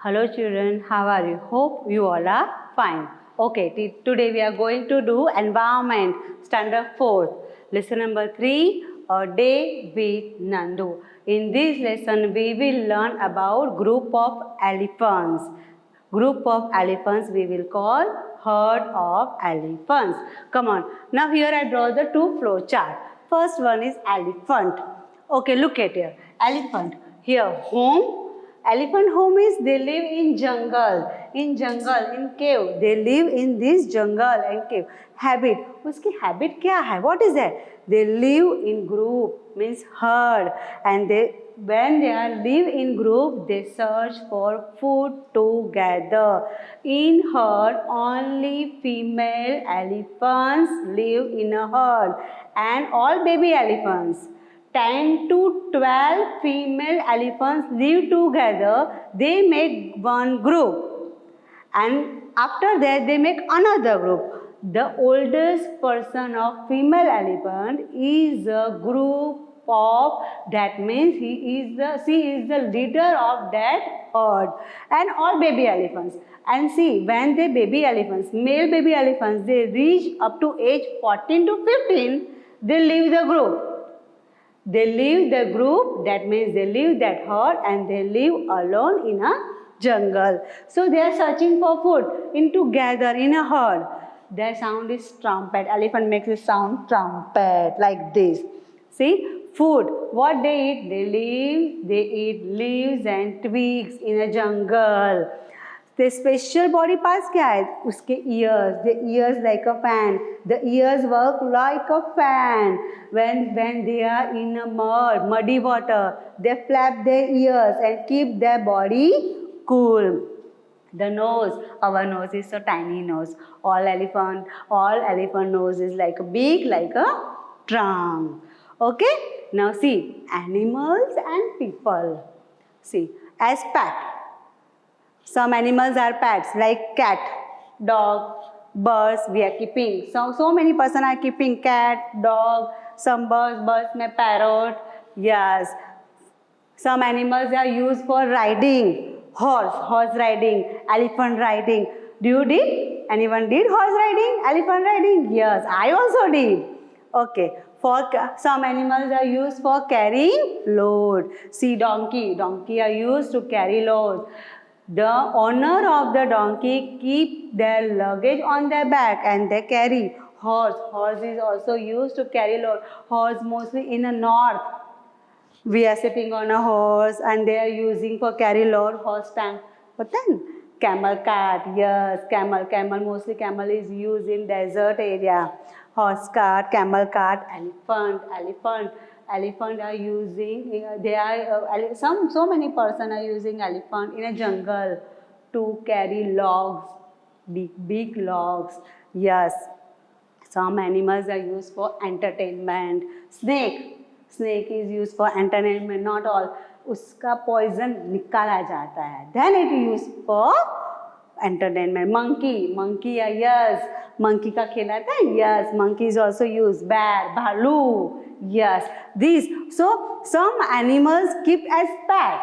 Hello children, how are you? Hope you all are fine. Okay, today we are going to do environment, standard 4. Lesson number 3, a day with Nandu. In this lesson, we will learn about group of elephants. Group of elephants we will call herd of elephants. Come on. Now here I draw the two flow chart. First one is elephant. Okay, look at here. Elephant. Here home. Elephant home is they live in jungle, in cave. They live in this jungle and cave. Habit. उसकी habit क्या है? What is that? They live in group, means herd, and when they are live in group, they search for food together. In herd, only female elephants live in a herd, and all baby elephants. 10 to 12 female elephants live together. They make one group, and after that they make another group. The oldest person of female elephant is a group of, that means she is the leader of that herd, and all baby elephants. And see, when the baby elephants, male baby elephants, they reach up to age 14 to 15, they leave the group. They leave the group, that means they leave that herd and they live alone in a jungle. So they are searching for food together in a herd. Their sound is trumpet. Elephant makes a sound trumpet like this. See, food. What they eat? They eat leaves and twigs in a jungle. The special body parts क्या है? उसके ears. The ears like a fan. The ears work like a fan. When they are in a muddy water, they flap their ears and keep their body cool. The nose, our nose is a tiny nose. All elephant nose is like a big, like a trunk. Okay? Now see, animals and people. See, as pet. Some animals are pets like cat, dog, birds we are keeping. So many persons are keeping cat, dog, some birds may parrot. Yes. Some animals are used for riding. Horse riding, elephant riding. Did? Anyone did horse riding, elephant riding? Yes, I also did. Okay. Some animals are used for carrying load. See, donkey are used to carry load. The owner of the donkey keep their luggage on their back and they carry. Horse is also used to carry load. Horse mostly in the north. We are sitting on a horse and they are using for carry load, horse tank. But then camel cart, yes, camel mostly camel is used in desert area. Horse cart, camel cart, elephant are using, so many persons are using elephant in a jungle to carry logs, big logs. Yes, some animals are used for entertainment. Snake is used for entertainment, not all. उसका poison निकाला जाता है. Then it is used for entertainment. Monkey, yes. Monkey का खिलाता है? Yes. Monkey is also used. Bear, bhalu. Yes. These. So some animals keep as pet.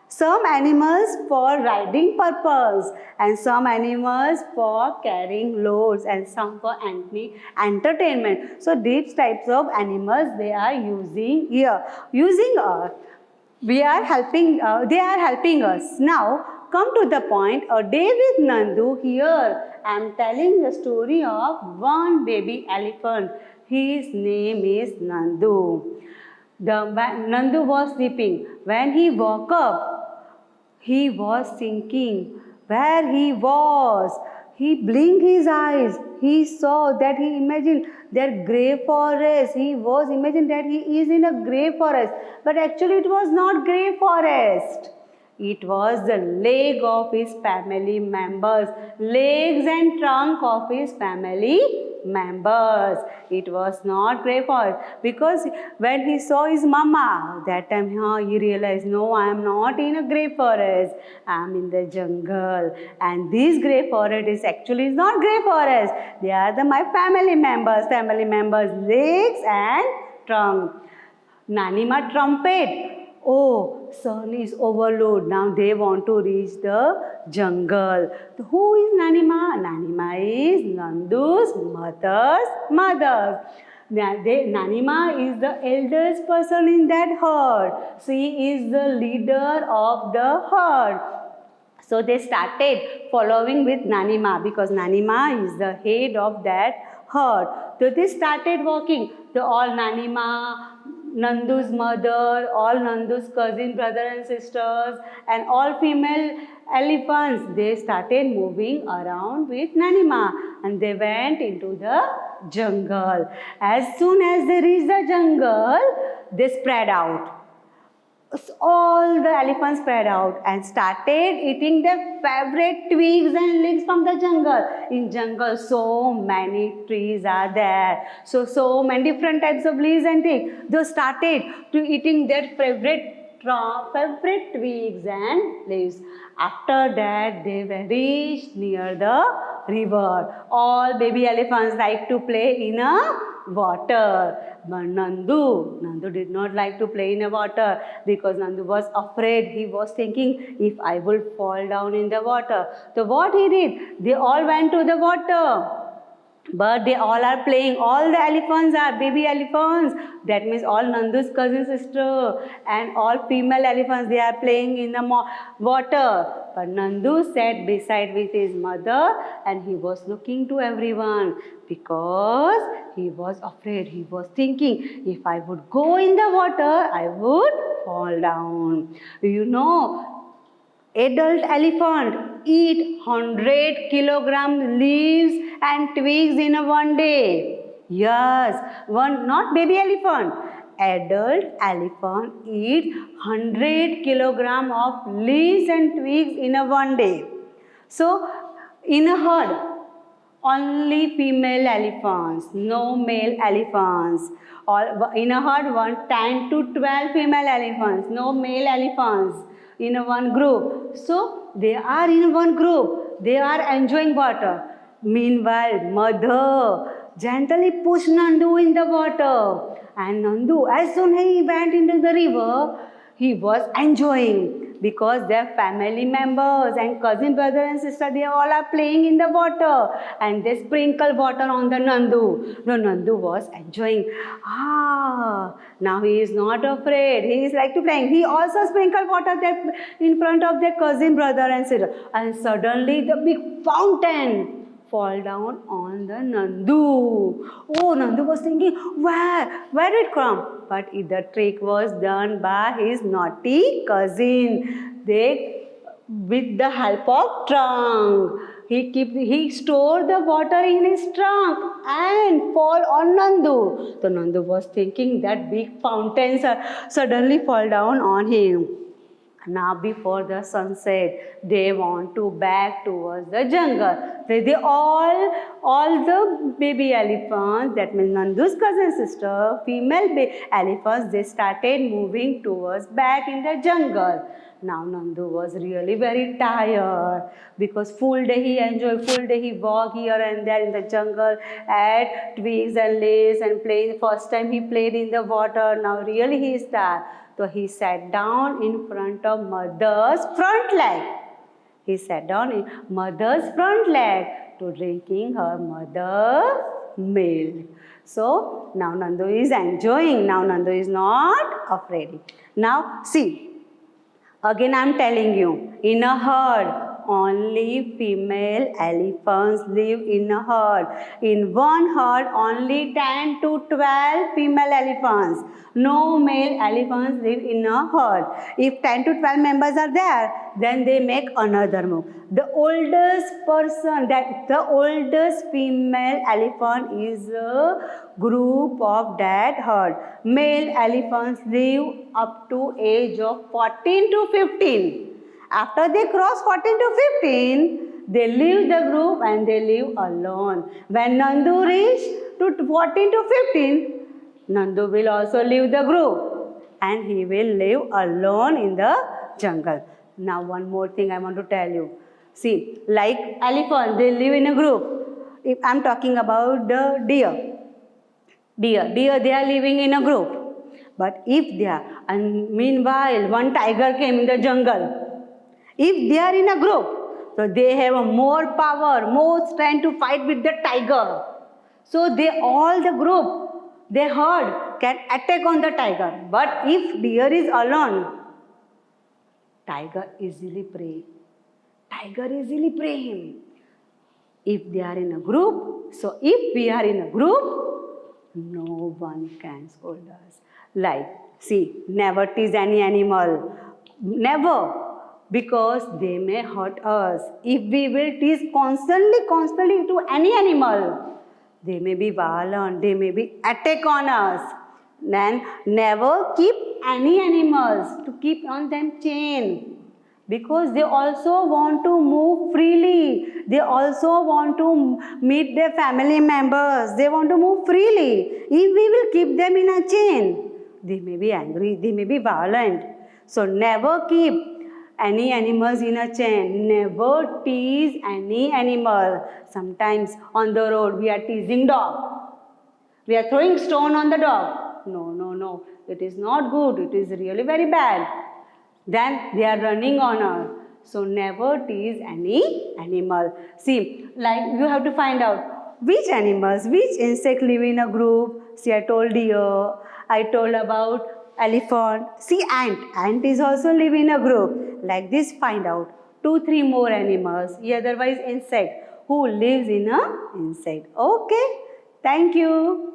Some animals for riding purpose, and some animals for carrying loads, and some for entertainment. So these types of animals they are using here. They are helping us. Now come to the point, a day with Nandu. Here I am telling the story of one baby elephant. His name is Nandu. Nandu was sleeping. When he woke up, he was thinking where he was. He blinked his eyes. He saw that he imagined that grey forest. He was imagined that he is in a grey forest. But actually it was not grey forest. It was the leg of his family members. Legs and trunk of his family members. It was not grey forest. Because when he saw his mama, that time he realized, no, I am not in a grey forest. I am in the jungle. And this grey forest is actually not grey forest. They are my family members, legs and trunk. Nanima trumpet. Oh, sun is overload. Now they want to reach the jungle. So who is Nanima? Nanima is Nandu's mother's mother. Nanima is the eldest person in that herd. She is the leader of the herd. So they started following with Nanima because Nanima is the head of that herd. So they started walking. So all Nanima, Nandu's mother, all Nandu's cousin, brother and sisters, and all female elephants, they started moving around with Nanima and they went into the jungle. As soon as they reached the jungle, they spread out. All the elephants spread out and started eating their favorite twigs and leaves from the jungle. In jungle, so many trees are there. So many different types of leaves and twigs. They started to eating their favorite twigs and leaves. After that, they were reached near the river. All baby elephants like to play in a water. But Nandu did not like to play in the water because Nandu was afraid. He was thinking, if I will fall down in the water. So what he did? They all went to the water. But they all are playing. All the elephants are baby elephants. That means all Nandu's cousin sister and all female elephants, they are playing in the water. But Nandu sat beside with his mother and he was looking to everyone because he was afraid. He was thinking, if I would go in the water, I would fall down. You know, adult elephant eat 100 kilogram leaves and twigs in a one day. Yes, not baby elephant. Adult elephant eat 100 kilogram of leaves and twigs in a one day. So, in a herd, only female elephants, no male elephants. In a herd, 10 to 12 female elephants, no male elephants in a one group. So they are in one group. They are enjoying water. Meanwhile, mother gently pushed Nandu in the water. And Nandu, as soon as he went into the river, he was enjoying because their family members and cousin, brother and sister, they all are playing in the water and they sprinkle water on the Nandu. No, Nandu was enjoying. Now he is not afraid. He is like to playing. He also sprinkled water there in front of their cousin, brother and sister. And suddenly the big fountain fall down on the Nandu. Oh, Nandu was thinking, where did it come? But the trick was done by his naughty cousin. They, with the help of trunk, he stored the water in his trunk and fall on Nandu. So Nandu was thinking that big fountains suddenly fall down on him. Now before the sunset, they want to back towards the jungle. They all the baby elephants, that means Nandu's cousin sister, female elephants, they started moving towards back in the jungle. Now Nandu was really very tired because full day he enjoyed, full day he walked here and there in the jungle, ate twigs and leaves and played. First time he played in the water, now really he is tired. So he sat down in front of mother's front leg. He sat down in mother's front leg to drinking her mother's milk. So now Nandu is enjoying. Now Nandu is not afraid. Now see, again I am telling you, in a herd, only female elephants live in a herd. In one herd, only 10 to 12 female elephants. No male elephants live in a herd. If 10 to 12 members are there, then they make another move. The oldest female elephant is a group of that herd. Male elephants live up to age of 14 to 15. After they cross 14 to 15, they leave the group and they live alone. When Nandu reached to 14 to 15, Nandu will also leave the group and he will live alone in the jungle. Now one more thing I want to tell you. See, like elephants, they live in a group. If I am talking about the deer, they are living in a group. But if they are, and meanwhile one tiger came in the jungle, if they are in a group, so they have a more power, more strength to fight with the tiger. So they all the group, they herd can attack on the tiger. But if deer is alone, tiger easily prey. Tiger easily prey him. If they are in a group, so if we are in a group, no one can scold us. Like, see, never tease any animal. Never. Because they may hurt us. If we will tease constantly to any animal, they may be violent, they may be attack on us. Then never keep any animals to keep on them chain. Because they also want to move freely. They also want to meet their family members. They want to move freely. If we will keep them in a chain, they may be angry, they may be violent. So never keep any animals in a chain. Never tease any animal. Sometimes on the road we are teasing dog. We are throwing stone on the dog. No. It is not good. It is really very bad. Then they are running on us. So never tease any animal. See, like you have to find out which animals, which insect live in a group. See, I told deer, I told about elephant. See, ant. Ant is also live in a group. Like this, find out 2-3 more animals, otherwise insect, who lives in a insect. Okay, thank you.